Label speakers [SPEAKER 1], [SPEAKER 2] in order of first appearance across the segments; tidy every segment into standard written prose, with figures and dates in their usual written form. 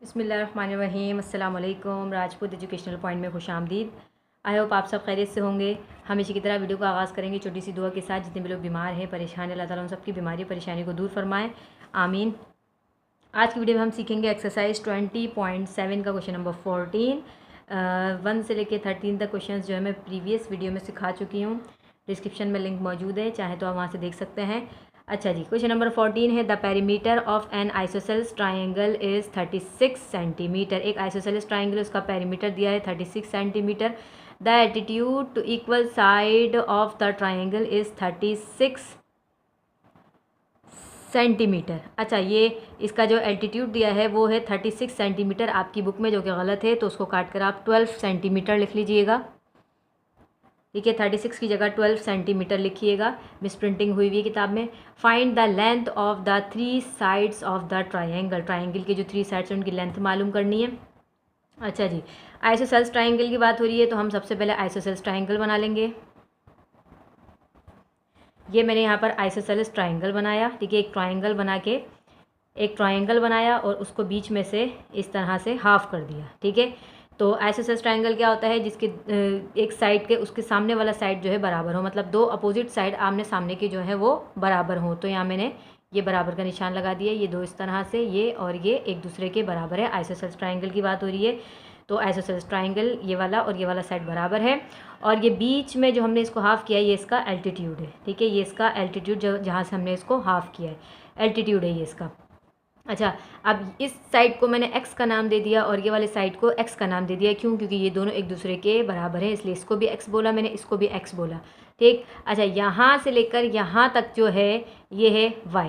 [SPEAKER 1] बिस्मिल्लाहिर्रहमानिर्रहीम। अस्सलाम वालेकुम। राजपूत एजुकेशनल पॉइंट में खुशामदीद। आई होप आप सब खैरियत से होंगे। हम इसी की तरह वीडियो का आगाज़ करेंगे छोटी सी दुआ के साथ। जितने भी लोग बीमार हैं, परेशान हैं, अल्लाह ताला उन सबकी बीमारी परेशानी को दूर फरमाएं, आमीन। आज की वीडियो में हम सीखेंगे एक्सरसाइज 20.7 का क्वेश्चन नंबर 14। 1 से लेके 13 तक क्वेश्चन जो है मैं प्रीवियस वीडियो में सिखा चुकी हूँ। डिस्क्रिप्शन में लिंक मौजूद है, चाहे तो आप वहाँ से देख सकते हैं। अच्छा जी, क्वेश्चन नंबर 14 है, the perimeter of an isosceles triangle is 36 centimetre. एक आइसोसेलेस ट्राइंगल, उसका पेरीमीटर दिया है 36 centimetre. The altitude to equal side of the triangle is 36 centimetre. अच्छा, ये इसका जो एल्टीट्यूड दिया है वो है 36 सेंटीमीटर। आपकी बुक में जो कि गलत है तो उसको काट कर आप 12 सेंटीमीटर लिख लीजिएगा। ठीक है, 36 की जगह 12 सेंटीमीटर लिखिएगा, मिस प्रिंटिंग हुई हुई है किताब में। Find the length of the 3 sides of the triangle. Triangle के जो 3 साइड्स हैं उनकी लेंथ मालूम करनी है। अच्छा जी, आइसोसेलेस ट्राइंगल की बात हो रही है तो हम सबसे पहले आइसोसेलेस ट्राइंगल बना लेंगे। ये मैंने यहाँ पर आइसोसेलेस ट्राइंगल बनाया। ठीक है, एक ट्राइंगल बनाया और उसको बीच में से इस तरह से हाफ कर दिया। ठीक है, तो आइसोसेलेस ट्राइंगल क्या होता है, जिसके एक साइड के उसके सामने वाला साइड जो है बराबर हो, मतलब दो अपोजिट साइड आमने सामने के जो है वो बराबर हो। तो यहाँ मैंने ये बराबर का निशान लगा दिया। ये दो इस तरह से, ये और ये एक दूसरे के बराबर है। आइसोसेलेस ट्राइंगल की बात हो रही है तो आइसोसेलेस ट्राइंगल ये वाला और ये वाला साइड बराबर है। और ये बीच में जो हमने इसको हाफ़ किया है ये इसका एल्टीट्यूड है। ठीक है, ये इसका एल्टीट्यूड जहाँ से हमने इसको हाफ़ किया है, एल्टीट्यूड है ये इसका। अच्छा, अब इस साइड को मैंने x का नाम दे दिया और ये वाले साइड को x का नाम दे दिया। क्यों? क्योंकि ये दोनों एक दूसरे के बराबर हैं, इसलिए इसको भी x बोला मैंने, इसको भी x बोला। ठीक। अच्छा, यहाँ से लेकर यहाँ तक जो है ये है y।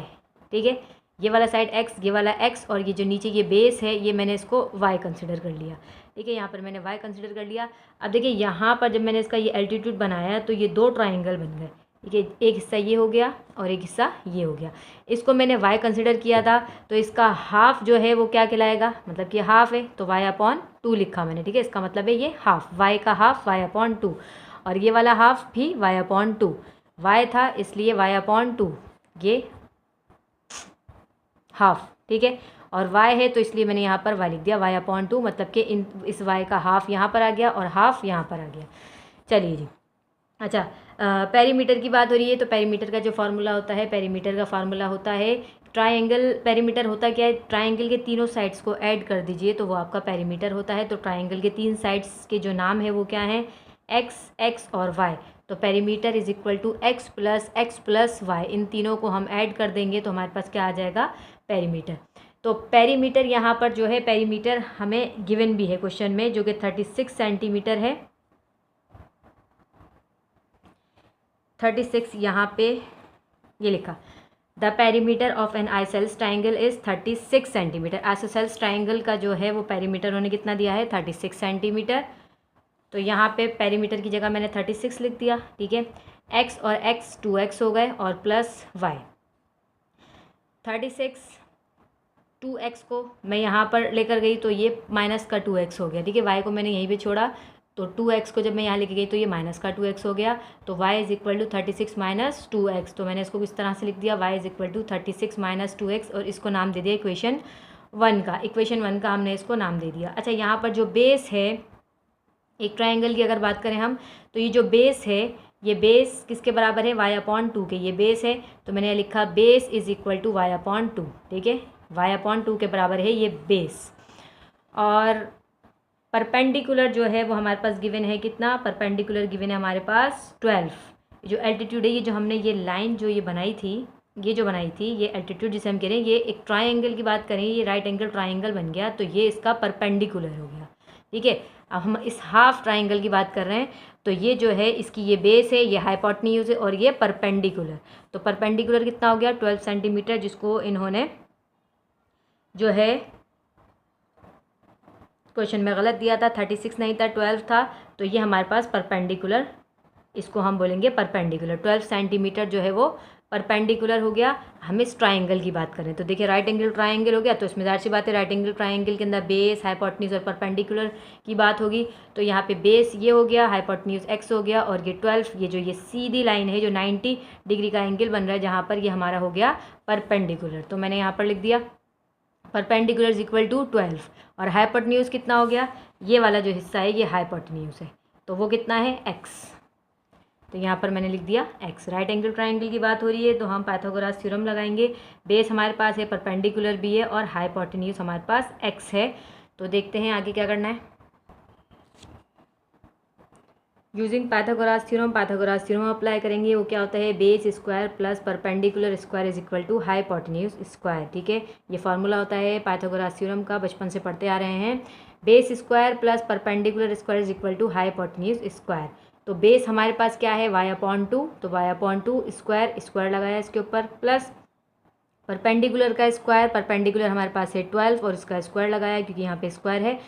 [SPEAKER 1] ठीक है, ये वाला साइड x, ये वाला x, और ये जो नीचे ये बेस है ये मैंने इसको y कंसिडर कर लिया। ठीक है, यहाँ पर मैंने y कंसिडर कर लिया। अब देखिए यहाँ पर जब मैंने इसका ये एल्टीट्यूड बनाया तो ये दो ट्राइंगल बन गए। ठीक है, एक हिस्सा ये हो गया और एक हिस्सा ये हो गया। इसको मैंने y कंसिडर किया था तो इसका हाफ जो है वो क्या कहलाएगा, मतलब कि हाफ है तो y/2 लिखा मैंने। ठीक है, इसका मतलब है ये हाफ, y का हाफ y/2, और ये वाला हाफ भी y/2। y था इसलिए y/2 ये हाफ। ठीक है, और y है तो इसलिए मैंने यहाँ पर y लिख दिया, y/2, मतलब कि इस y का हाफ यहाँ पर आ गया और हाफ यहाँ पर आ गया। चलिए जी, अच्छा, पेरीमीटर की बात हो रही है तो पेरीमीटर का जो फार्मूला होता है, पेरीमीटर का फार्मूला होता है ट्राइंगल। पेरीमीटर होता क्या है, ट्राइंगल के तीनों साइड्स को ऐड कर दीजिए तो वो आपका पेरीमीटर होता है। तो ट्राइंगल के 3 साइड्स के जो नाम है वो क्या हैं, x और y। तो perimeter is equal to x plus y। इन तीनों को हम ऐड कर देंगे तो हमारे पास क्या आ जाएगा, पेरीमीटर। तो पेरीमीटर यहाँ पर जो है, पेरीमीटर हमें गिवन भी है क्वेश्चन में, जो कि 36 सेंटीमीटर है। 36 यहाँ पे ये लिखा, the perimeter of an isosceles triangle is 36 centimetre. Isosceles triangle का जो है वो पेरीमीटर उन्होंने कितना दिया है, 36 सेंटीमीटर। तो यहाँ पे पेरीमीटर की जगह मैंने 36 लिख दिया। ठीक है, x और x 2x हो गए और प्लस y। 36 2x को मैं यहाँ पर लेकर गई तो ये माइनस का 2x हो गया। ठीक है, y को मैंने यहीं पे छोड़ा तो 2x को जब मैं यहाँ लेके गई तो ये माइनस का 2x हो गया। तो y is equal to 36 minus 2x। तो मैंने इसको किस तरह से लिख दिया, y is equal to 36 minus 2x, और इसको नाम दे दिया इक्वेशन 1 का। इक्वेशन 1 का हमने इसको नाम दे दिया। अच्छा, यहाँ पर जो बेस है, एक ट्राइंगल की अगर बात करें हम तो ये जो बेस है, ये बेस किसके बराबर है, y/2 के। ये बेस है तो मैंने लिखा base is equal to y/2। ठीक है, y/2 के बराबर है ये बेस। और परपेंडिकुलर जो है वो हमारे पास गिवन है कितना, परपेंडिकुलर गिवन है हमारे पास 12। जो एल्टीट्यूड है, ये जो हमने ये लाइन जो ये बनाई थी, ये एल्टीट्यूड जिसे हम कह रहे हैं, ये एक ट्राइंगल की बात करें, ये राइट एंगल ट्राइंगल बन गया तो ये इसका परपेंडिकुलर हो गया। ठीक है, अब हम इस हाफ ट्राइंगल की बात कर रहे हैं तो ये जो है इसकी ये बेस है, ये हाइपोटेन्यूज है और ये परपेंडिकुलर। तो परपेंडिकुलर कितना हो गया, 12 सेंटीमीटर, जिसको इन्होंने जो है क्वेश्चन में गलत दिया था, 36 नहीं था 12 था। तो ये हमारे पास परपेंडिकुलर, इसको हम बोलेंगे परपेंडिकुलर। 12 सेंटीमीटर जो है वो परपेंडिकुलर हो गया। हम इस ट्राइंगल की बात करें तो देखिए राइट एंगल ट्राइंगल हो गया, तो इसमें ज़ाहिर सी बात है राइट एंगल ट्राइंगल के अंदर बेस, हाइपोटेन्यूज और परपेंडिकुलर की बात होगी। तो यहाँ पे बेस ये हो गया, हाइपोटेन्यूज x हो गया, और ये 12, ये जो ये सीधी लाइन है जो 90 डिग्री का एंगल बन रहा है जहाँ पर, ये हमारा हो गया परपेंडिकुलर। तो मैंने यहाँ पर लिख दिया परपेंडिकुलर इज इक्वल टू 12 और हाइपोटेन्यूज कितना हो गया, ये वाला जो हिस्सा है ये हाइपोटेन्यूज है, तो वो कितना है x। तो यहाँ पर मैंने लिख दिया x। राइट एंगल ट्राइंगल की बात हो रही है तो हम पाइथागोरस थ्योरम लगाएंगे। बेस हमारे पास है, परपेंडिकुलर भी है और हाइपोटेन्यूज हमारे पास x है। तो देखते हैं आगे क्या करना है। यूजिंग पाइथागोरस थ्योरम अप्लाई करेंगे। वो क्या होता है, base square plus perpendicular square is equal to hypotenuse square. ठीक है, ये फार्मूला होता है पाइथागोरस थ्योरम का, बचपन से पढ़ते आ रहे हैं। Base square plus perpendicular square is equal to hypotenuse square. तो बेस हमारे पास क्या है, y/2, तो y/2 स्क्वायर लगाया इसके ऊपर, प्लस परपेंडिकुलर का स्क्वायर, परपेंडिकुलर हमारे पास है 12 और इसका स्क्वायर लगाया क्योंकि यहाँ पे स्क्वायर है।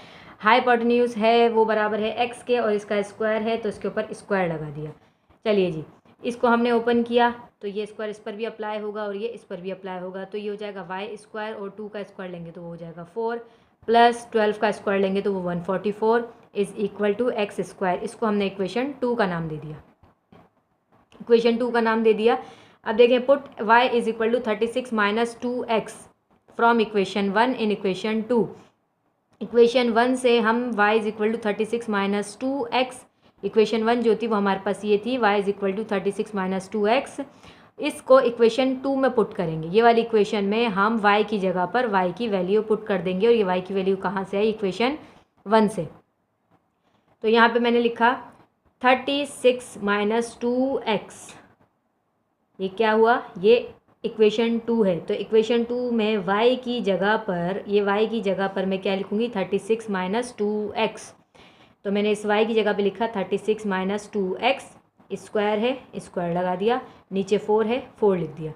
[SPEAKER 1] हाइपोटेन्यूज है वो बराबर है x के और इसका स्क्वायर है तो इसके ऊपर स्क्वायर लगा दिया। चलिए जी, इसको हमने ओपन किया तो ये स्क्वायर इस पर भी अप्लाई होगा और ये इस पर भी अप्लाई होगा, तो ये हो जाएगा y² और 2 का स्क्वायर लेंगे तो वो हो जाएगा 4 प्लस 12 का स्क्वायर लेंगे तो वो 144 इज इक्वल टू x²। इसको हमने इक्वेशन 2 का नाम दे दिया, इक्वेशन 2 का नाम दे दिया। अब देखें, put y is equal to 36 minus 2x from equation 1 in equation 2। Equation 1 से हम y is equal to 36 minus 2x, equation 1 जो थी वो हमारे पास ये थी, y is equal to 36 minus 2x। इसको इक्वेशन 2 में पुट करेंगे। ये वाली इक्वेशन में हम y की जगह पर y की वैल्यू पुट कर देंगे और ये y की वैल्यू कहाँ से आई, इक्वेशन 1 से। तो यहाँ पे मैंने लिखा 36 माइनस 2x, ये क्या हुआ, ये इक्वेशन 2 है। तो इक्वेशन 2 में y की जगह पर, ये y की जगह पर मैं क्या लिखूँगी, 36 माइनस 2x। तो मैंने इस y की जगह पे लिखा 36 माइनस 2x, स्क्वायर है स्क्वायर लगा दिया, नीचे 4 है 4 लिख दिया,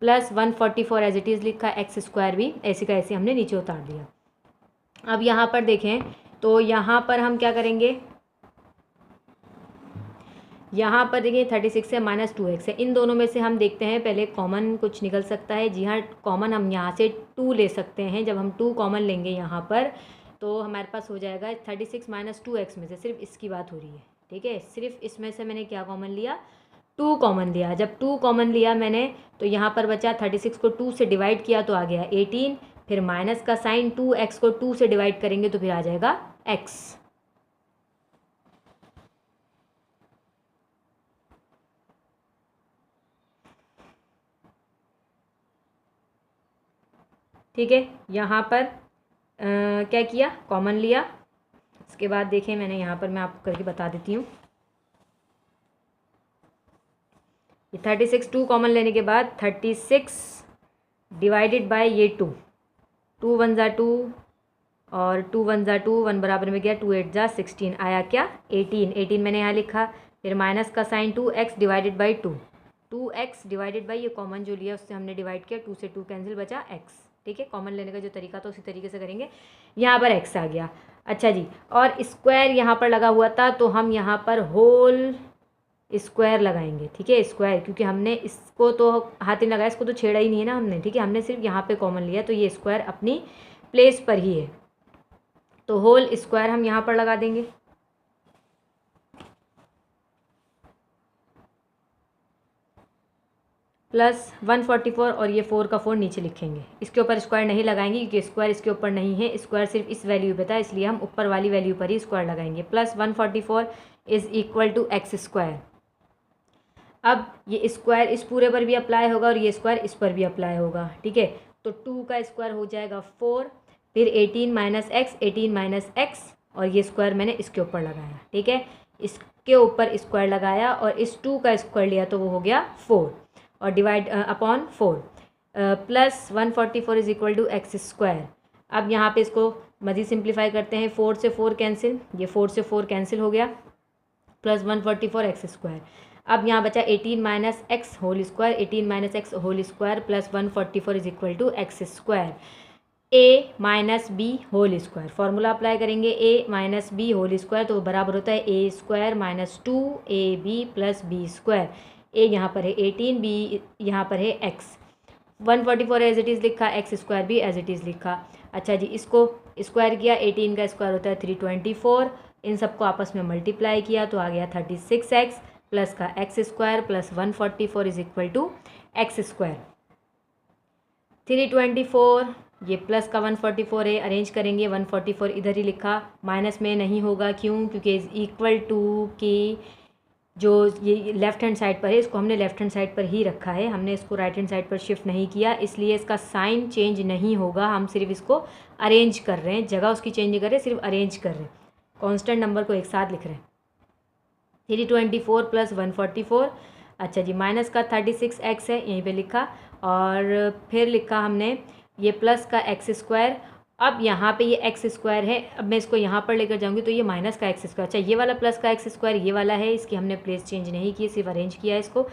[SPEAKER 1] प्लस 144 एज इट इज़ लिखा, x² भी ऐसे का ऐसे हमने नीचे उतार दिया। अब यहाँ पर देखें तो यहाँ पर हम क्या करेंगे, यहाँ पर देखिए 36 है माइनस 2x है, इन दोनों में से हम देखते हैं पहले कॉमन कुछ निकल सकता है। जी हाँ, कॉमन हम यहाँ से 2 ले सकते हैं। जब हम 2 कॉमन लेंगे यहाँ पर तो हमारे पास हो जाएगा 36 माइनस 2x में से सिर्फ इसकी बात हो रही है। ठीक है, सिर्फ इसमें से मैंने क्या कॉमन लिया, 2 कॉमन लिया। जब 2 कॉमन लिया मैंने तो यहाँ पर बचा 36 को 2 से डिवाइड किया तो आ गया 18, फिर माइनस का साइन, 2x को 2 से डिवाइड करेंगे तो फिर आ जाएगा x। ठीक है, यहाँ पर क्या किया, कॉमन लिया। इसके बाद देखें मैंने यहाँ पर, मैं आपको करके बता देती हूँ। ये 36 2 कॉमन लेने के बाद 36 डिवाइडेड बाय ये 2, 2 1 जा 2 और 2 1 जा 2, 1 बराबर में गया, 2 8 जा 16, आया क्या 18। 18 मैंने यहाँ लिखा, फिर माइनस का sign, 2x divided by 2, 2x divided by ये कॉमन जो लिया उससे हमने डिवाइड किया, 2 से 2 कैंसिल, बचा x। ठीक है, कॉमन लेने का जो तरीका था उसी तरीके से करेंगे। यहाँ पर x आ गया। अच्छा जी, और स्क्वायर यहाँ पर लगा हुआ था तो हम यहाँ पर होल स्क्वायर लगाएंगे। ठीक है, स्क्वायर, क्योंकि हमने इसको तो हाथ ही लगाया, इसको तो छेड़ा ही नहीं है ना हमने। ठीक है, हमने सिर्फ यहाँ पे कॉमन लिया तो ये स्क्वायर अपनी प्लेस पर ही है, तो होल स्क्वायर हम यहाँ पर लगा देंगे। प्लस 144 और ये 4 का 4 नीचे लिखेंगे। इसके ऊपर स्क्वायर नहीं लगाएंगे क्योंकि स्क्वायर इसके ऊपर नहीं है, स्क्वायर सिर्फ इस वैल्यू पे था, इसलिए हम ऊपर वाली वैल्यू पर ही स्क्वायर लगाएंगे। Plus 144 is equal to x²। अब ये स्क्वायर इस पूरे पर भी अप्लाई होगा और ये स्क्वायर इस पर भी अप्लाई होगा। ठीक है, तो 2 का स्क्वायर हो जाएगा 4, फिर 18 माइनस एक्स, 18 माइनस एक्स और ये स्क्वायर मैंने इसके ऊपर लगाया। ठीक है, इसके ऊपर स्क्वायर लगाया और इस 2 का स्क्वायर लिया तो वो हो गया 4 और divide upon 4, plus 144 is equal to x²। अब यहाँ पे इसको मज़ीद सिंप्लीफाई करते हैं, 4 से 4 कैंसिल, ये 4 से 4 कैंसिल हो गया, प्लस 144 x²। अब यहाँ बचा 18 minus X whole square, 18 minus X whole square plus 144 is equal to x²। a minus B whole square, formula apply करेंगे, a minus B whole square तो बराबर होता है a² minus 2ab plus b²। a यहाँ पर है 18, b यहाँ पर है x। 144 एज इट इज़ लिखा, x² भी एज इट इज़ लिखा। अच्छा जी, इसको स्क्वायर किया, 18 का स्क्वायर होता है 324, इन सबको आपस में मल्टीप्लाई किया तो आ गया 36x प्लस का x² plus 144 is equal to x²। 324 ये प्लस का 144 है, अरेंज करेंगे 144 इधर ही लिखा, माइनस में नहीं होगा, क्यों? क्योंकि इज़ इक्वल टू की जो ये लेफ़्ट हैंड साइड पर है इसको हमने लेफ़्ट हैंड साइड पर ही रखा है, हमने इसको राइट हैंड साइड पर शिफ्ट नहीं किया, इसलिए इसका साइन चेंज नहीं होगा। हम सिर्फ इसको अरेंज कर रहे हैं, जगह उसकी चेंज नहीं कर रहे, सिर्फ अरेंज कर रहे हैं, कांस्टेंट नंबर को एक साथ लिख रहे हैं। 324 प्लस 144, अच्छा जी, माइनस का 36x है, यहीं पे लिखा, और फिर लिखा हमने ये प्लस का एक्स स्क्वायर। अब यहाँ पे ये एक्स स्क्वायर है, अब मैं इसको यहाँ पर लेकर जाऊँगी तो ये माइनस का एक्स स्क्वायर, अच्छा ये वाला प्लस का एक्स स्क्वायर ये वाला है, इसकी हमने प्लेस चेंज नहीं की, सिर्फ अरेंज किया इसको।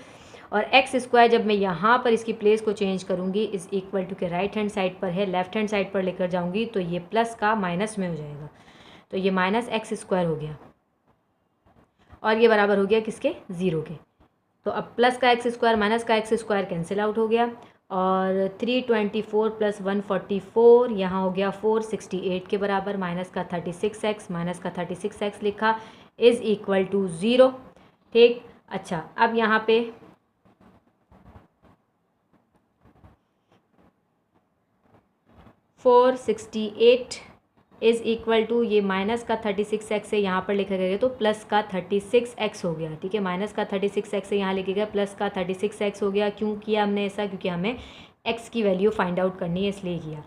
[SPEAKER 1] और एक्स स्क्वायर जब मैं यहाँ पर इसकी प्लेस को चेंज करूँगी इज़ इक्वल टू के राइट हैंड साइड पर है, लेफ्ट हैंड साइड पर लेकर जाऊँगी तो ये प्लस का माइनस में हो जाएगा, तो ये माइनस एक्स स्क्वायर हो गया, और ये बराबर हो गया किसके? 0 के। तो अब प्लस का एक्स स्क्वायर माइनस का एक्स स्क्वायर कैंसिल आउट हो गया, और 324 प्लस 144 यहाँ हो गया 468 के बराबर, माइनस का 36x माइनस का 36x लिखा इज़ इक्वल टू 0, ठीक। अच्छा, अब यहाँ पे $468 इज़ इक्वल टू ये माइनस का 36x है, यहाँ पर लिखा गया तो प्लस का 36x हो गया, ठीक है। माइनस का 36x है, यहाँ लिखा गया प्लस का 36x हो गया। क्यों किया हमने ऐसा? क्योंकि हमें x की वैल्यू फाइंड आउट करनी है, इसलिए किया।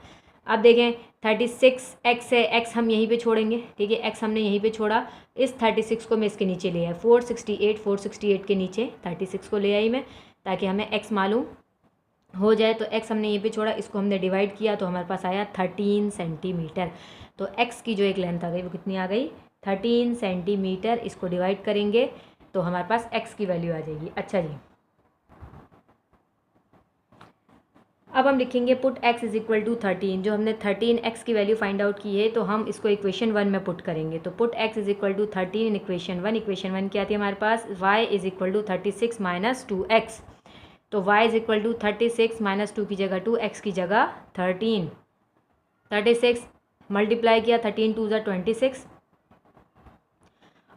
[SPEAKER 1] अब देखें 36x है, x हम यहीं पे छोड़ेंगे, ठीक है, x हमने यहीं पे छोड़ा, इस 36 को मैं इसके नीचे ले आया, 468 के नीचे 36 को ले आई मैं, ताकि हमें x मालूम हो जाए। तो x हमने यहीं पे छोड़ा, इसको हमने डिवाइड किया तो हमारे पास आया 13 सेंटीमीटर। तो x की जो एक लेंथ आ गई वो कितनी आ गई? 13 सेंटीमीटर। इसको डिवाइड करेंगे तो हमारे पास x की वैल्यू आ जाएगी। अच्छा जी, अब हम लिखेंगे put x is equal to 13। जो हमने 13x की वैल्यू फाइंड आउट की है तो हम इसको इक्वेशन 1 में पुट करेंगे। तो put x is equal to 13 in equation 1। Equation 1 क्या थी हमारे पास? y is equal to 36 minus 2x। तो y is equal to 36 minus 2 की जगह 2, x की जगह 13। 36 मल्टीप्लाई किया, 13 2 ज़ा 26,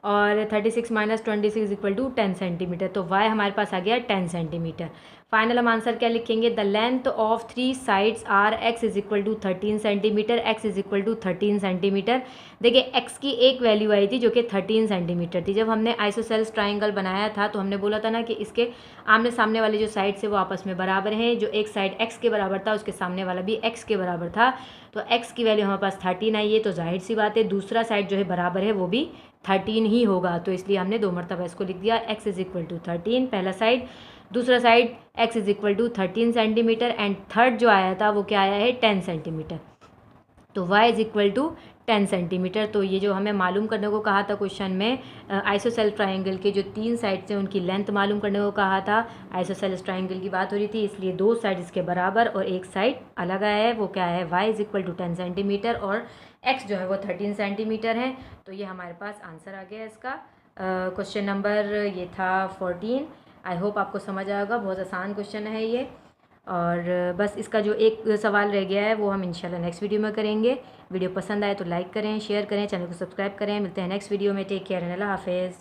[SPEAKER 1] और 36 minus 26 is equal to 10 centimetre. तो y हमारे पास आ गया 10 सेंटीमीटर। फाइनल हम आंसर क्या लिखेंगे? The length of 3 sides are x is equal to 13 centimetre, x is equal to 13 centimetre. देखिए x की एक वैल्यू आई थी जो कि 13 सेंटीमीटर थी। जब हमने आइसोसेल्स ट्राइंगल बनाया था तो हमने बोला था ना कि इसके आमने सामने वाले जो साइड्स है वो आपस में बराबर हैं। जो एक साइड x के बराबर था उसके सामने वाला भी x के बराबर था। तो x की वैल्यू हमारे पास 13 आई है, तो जाहिर सी बात है दूसरा साइड जो है बराबर है वो भी 13 ही होगा। तो इसलिए हमने 2 मरतबा इसको लिख दिया, x इज़ इक्वल टू 13 पहला साइड, दूसरा side x is equal to 13 centimetre, and third जो आया था वो क्या आया है? 10 सेंटीमीटर। तो y is equal to 10 centimetre. तो ये जो हमें मालूम करने को कहा था क्वेश्चन में, आइसोसेल्स ट्राइंगल के जो 3 साइड्स हैं उनकी लेंथ मालूम करने को कहा था। आइसोसेल्स ट्राइंगल की बात हो रही थी, इसलिए 2 साइड इसके बराबर और एक साइड अलग आया है। वो क्या है? y is equal to 10 centimetre और x जो है वो 13 सेंटीमीटर है। तो ये हमारे पास आंसर आ गया इसका। क्वेश्चन नंबर ये था 14। आई होप आपको समझ आएगा, बहुत आसान क्वेश्चन है ये। और बस इसका जो एक सवाल रह गया है वो हम इंशाल्लाह नेक्स्ट वीडियो में करेंगे। वीडियो पसंद आए तो लाइक करें, शेयर करें, चैनल को सब्सक्राइब करें। मिलते हैं नेक्स्ट वीडियो में। टेक केयर एंड अल्लाह हाफिज़।